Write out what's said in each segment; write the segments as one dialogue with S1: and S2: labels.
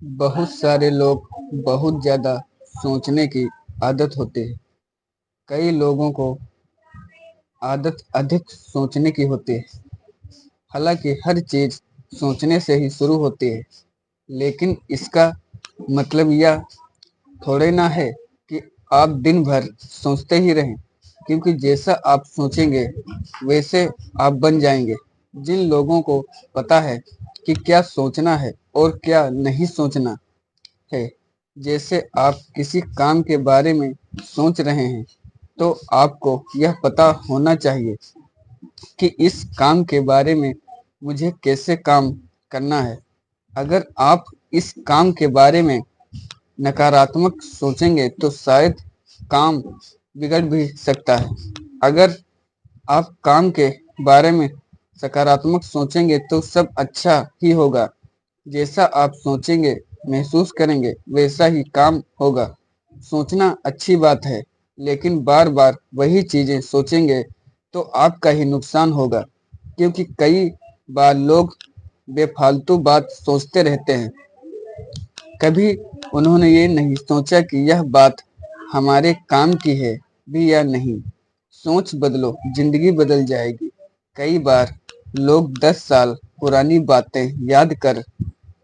S1: बहुत सारे लोग बहुत ज़्यादा सोचने की आदत होती है। कई लोगों को आदत अधिक सोचने की होती है। हालांकि हर चीज़ सोचने से ही शुरू होती है, लेकिन इसका मतलब यह थोड़े ना है कि आप दिन भर सोचते ही रहें, क्योंकि जैसा आप सोचेंगे वैसे आप बन जाएंगे। जिन लोगों को पता है कि क्या सोचना है और क्या नहीं सोचना है, जैसे आप किसी काम के बारे में सोच रहे हैं, तो आपको यह पता होना चाहिए कि इस काम के बारे में मुझे कैसे काम करना है। अगर आप इस काम के बारे में नकारात्मक सोचेंगे तो शायद काम बिगड़ भी सकता है। अगर आप काम के बारे में सकारात्मक सोचेंगे तो सब अच्छा ही होगा। जैसा आप सोचेंगे, महसूस करेंगे, वैसा ही काम होगा। सोचना अच्छी बात है, लेकिन बार-बार वही चीज़ें सोचेंगे तो आपका ही नुकसान होगा, क्योंकि कई बार लोग बेफालतू बात सोचते रहते हैं। कभी उन्होंने ये नहीं सोचा कि यह बात हमारे काम की है भी या नहीं। सोच बदलो, जिंदगी बदल जाएगी। कई बार लोग 10 साल पुरानी बातें याद कर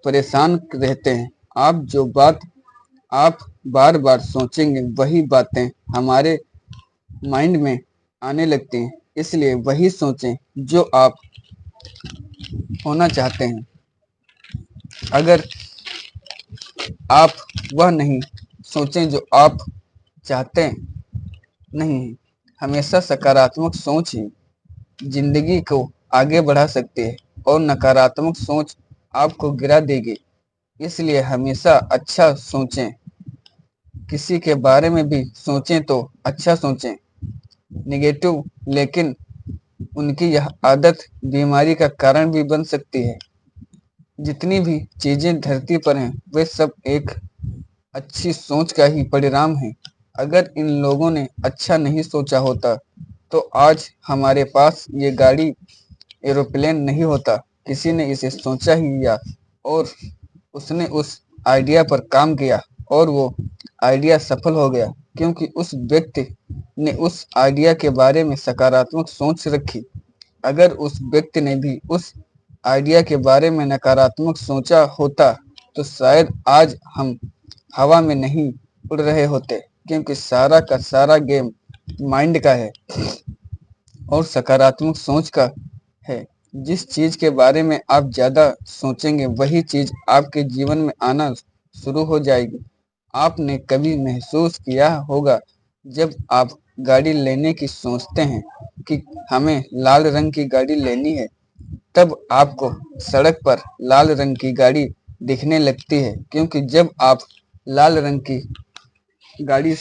S1: परेशान रहते हैं। आप जो बात आप बार-बार सोचेंगे, वही बातें हमारे माइंड में आने लगती हैं। इसलिए वही सोचें जो आप होना चाहते हैं। अगर आप वह नहीं सोचें जो आप चाहते नहीं हैं, हमेशा सकारात्मक सोच ही जिंदगी को आगे बढ़ा सकती है और नकारात्मक सोच आपको गिरा देगी। इसलिए हमेशा अच्छा सोचें। किसी के बारे में भी सोचें तो अच्छा सोचें, नेगेटिव। लेकिन उनकी यह आदत बीमारी का कारण भी बन सकती है। जितनी भी चीजें धरती पर हैं, वे सब एक अच्छी सोच का ही परिणाम है। अगर इन लोगों ने अच्छा नहीं सोचा होता, तो आज हमारे पास ये गाड़ी, एरोप्लेन नहीं होता। किसी ने इसे सोचा ही या और उसने उस आइडिया पर काम किया और वो आइडिया सफल हो गया, क्योंकि उस व्यक्ति ने उस आइडिया के बारे में सकारात्मक सोच रखी। अगर उस व्यक्ति ने भी उस आइडिया के बारे में नकारात्मक सोचा होता, तो शायद आज हम हवा में नहीं उड़ रहे होते, क्योंकि सारा का सारा गेम माइंड का है और सकारात्मक सोच का है। जिस चीज के बारे में आप ज्यादा सोचेंगे, वही चीज आपके जीवन में आना शुरू हो जाएगी। आपने कभी महसूस किया होगा, जब आप गाड़ी लेने की सोचते हैं कि हमें लाल रंग की गाड़ी लेनी है, तब आपको सड़क पर लाल रंग की गाड़ी दिखने लगती है, क्योंकि जब आप लाल रंग की गाड़ी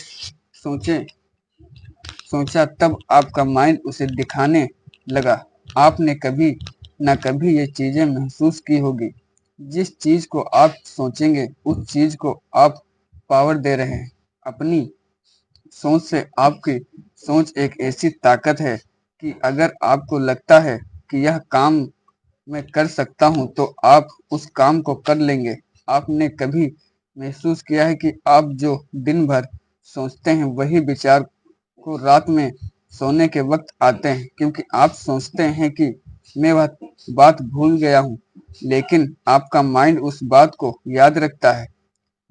S1: सोचा, तब आपका माइंड उसे दिखाने लगा। आपने कभी ना कभी ये चीजें महसूस की होगी। जिस चीज को आप सोचेंगे, उस चीज को आप पावर दे रहे हैं। अपनी सोच से आपकी सोच एक ऐसी ताकत है कि अगर आपको लगता है कि यह काम मैं कर सकता हूं, तो आप उस काम को कर लेंगे। आपने कभी महसूस किया है कि आप जो दिन भर सोचते हैं, वही विचार को रात में सोने के वक्त आते हैं, क्योंकि आप सोचते हैं कि मैं वह बात भूल गया हूं, लेकिन आपका माइंड उस बात को याद रखता है।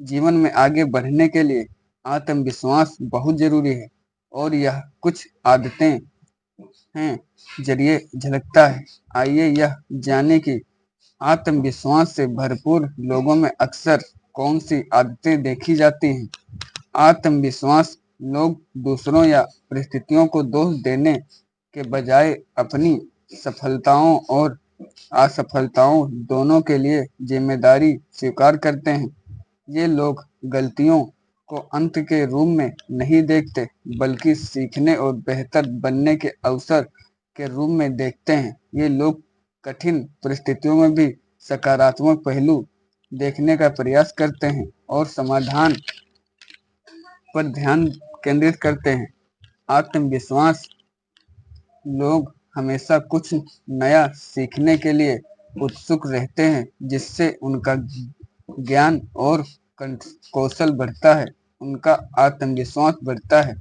S1: जीवन में आगे बढ़ने के लिए आत्मविश्वास बहुत जरूरी है, और यह कुछ आदतें हैं जरिए झलकता है। आइए यह जाने कि आत्मविश्वास से भरपूर लोगों में अक्सर कौन सी आदतें देखी जाती हैं। आत्मविश्वास लोग दूसरों या परिस्थितियों को दोष देने के बजाय अपनी सफलताओं और असफलताओं दोनों के लिए जिम्मेदारी स्वीकार करते हैं। ये लोग गलतियों को अंत के रूप में नहीं देखते, बल्कि सीखने और बेहतर बनने के अवसर के रूप में देखते हैं। ये लोग कठिन परिस्थितियों में भी सकारात्मक पहलू देखने का प्रयास करते हैं और समाधान पर ध्यान केंद्रित करते हैं। आत्मविश्वास लोग हमेशा कुछ नया सीखने के लिए उत्सुक रहते हैं, जिससे उनका ज्ञान और कौशल बढ़ता है, उनका आत्मविश्वास बढ़ता है।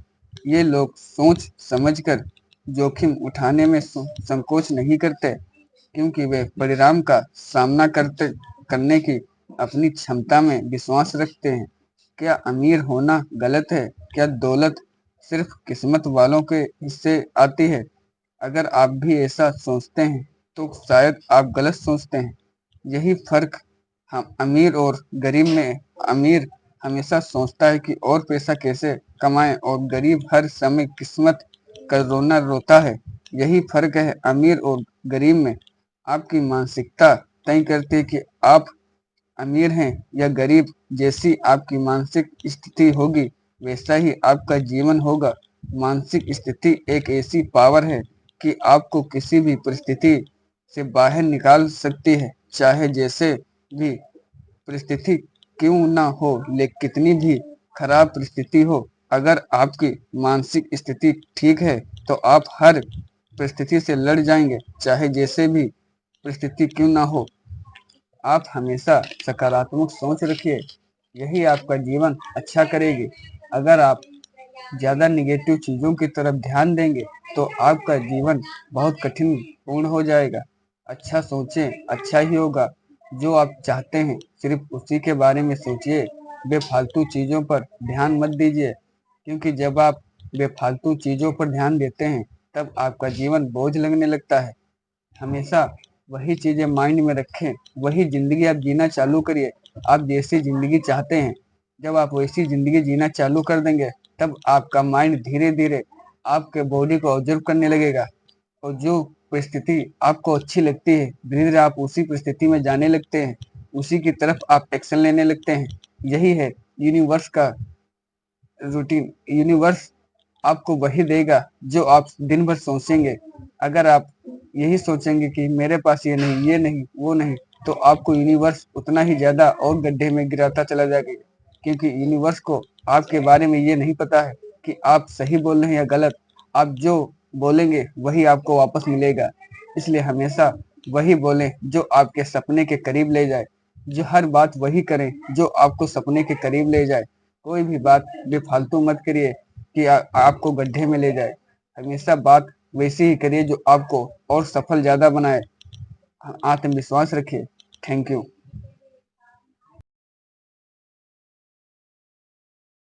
S1: ये लोग सोच समझकर जोखिम उठाने में संकोच नहीं करते, क्योंकि वे परिणाम का सामना करने की अपनी क्षमता में विश्वास रखते हैं। क्या अमीर होना गलत है? क्या दौलत सिर्फ किस्मत वालों के हिस्से आती है? अगर आप भी ऐसा सोचते हैं तो शायद आप गलत सोचते हैं। यही फर्क हम अमीर और गरीब में। अमीर हमेशा सोचता है कि और पैसा कैसे कमाएं, और गरीब हर समय किस्मत का रोना रोता है। यही फर्क है अमीर और गरीब में। आपकी मानसिकता तय करती है कि आप अमीर हैं या गरीब। जैसी आपकी मानसिक स्थिति होगी वैसा ही आपका जीवन होगा। मानसिक स्थिति एक ऐसी पावर है कि आपको किसी भी परिस्थिति से बाहर निकाल सकती है, चाहे जैसे भी परिस्थिति क्यों ना हो, लेकिन कितनी भी खराब परिस्थिति हो। अगर आपकी मानसिक स्थिति ठीक है तो आप हर परिस्थिति से लड़ जाएंगे, चाहे जैसे भी परिस्थिति क्यों ना हो। आप हमेशा सकारात्मक सोच रखिए, यही आपका जीवन अच्छा करेगी। अगर आप ज़्यादा निगेटिव चीज़ों की तरफ ध्यान देंगे तो आपका जीवन बहुत कठिन पूर्ण हो जाएगा। अच्छा सोचें, अच्छा ही होगा। जो आप चाहते हैं सिर्फ उसी के बारे में सोचिए। बेफालतू चीज़ों पर ध्यान मत दीजिए, क्योंकि जब आप बेफालतू चीज़ों पर ध्यान देते हैं तब आपका जीवन बोझ लगने लगता है। हमेशा वही चीजें माइंड में रखें, वही जिंदगी आप जीना चालू करिए। आप जैसी जिंदगी चाहते हैं, जब आप वैसी जिंदगी जीना चालू कर देंगे तब आपका माइंड धीरे धीरे आपके बॉडी को ऑब्जर्व करने लगेगा, और जो परिस्थिति आपको अच्छी लगती है धीरे धीरे आप उसी परिस्थिति में जाने लगते हैं, उसी की तरफ आप एक्शन लेने लगते हैं। यही है यूनिवर्स का रूटीन। यूनिवर्स आपको वही देगा जो आप दिन भर सोचेंगे। अगर आप यही सोचेंगे कि मेरे पास ये नहीं, ये नहीं, वो नहीं, तो आपको यूनिवर्स उतना ही ज्यादा और गड्ढे में गिराता चला जाएगा, क्योंकि यूनिवर्स को आपके बारे में ये नहीं पता है कि आप सही बोल रहे हैं या गलत। आप जो बोलेंगे वही आपको वापस मिलेगा। इसलिए हमेशा वही बोलें जो आपके सपने के करीब ले जाए। जो हर बात वही करें जो आपको सपने के करीब ले जाए। कोई भी बात बेफालतू मत करिए कि आपको गड्ढे में ले जाए। हमेशा बात वैसी ही करिए जो आपको और सफल ज्यादा बनाए। आत्मविश्वास रखिए। Thank you.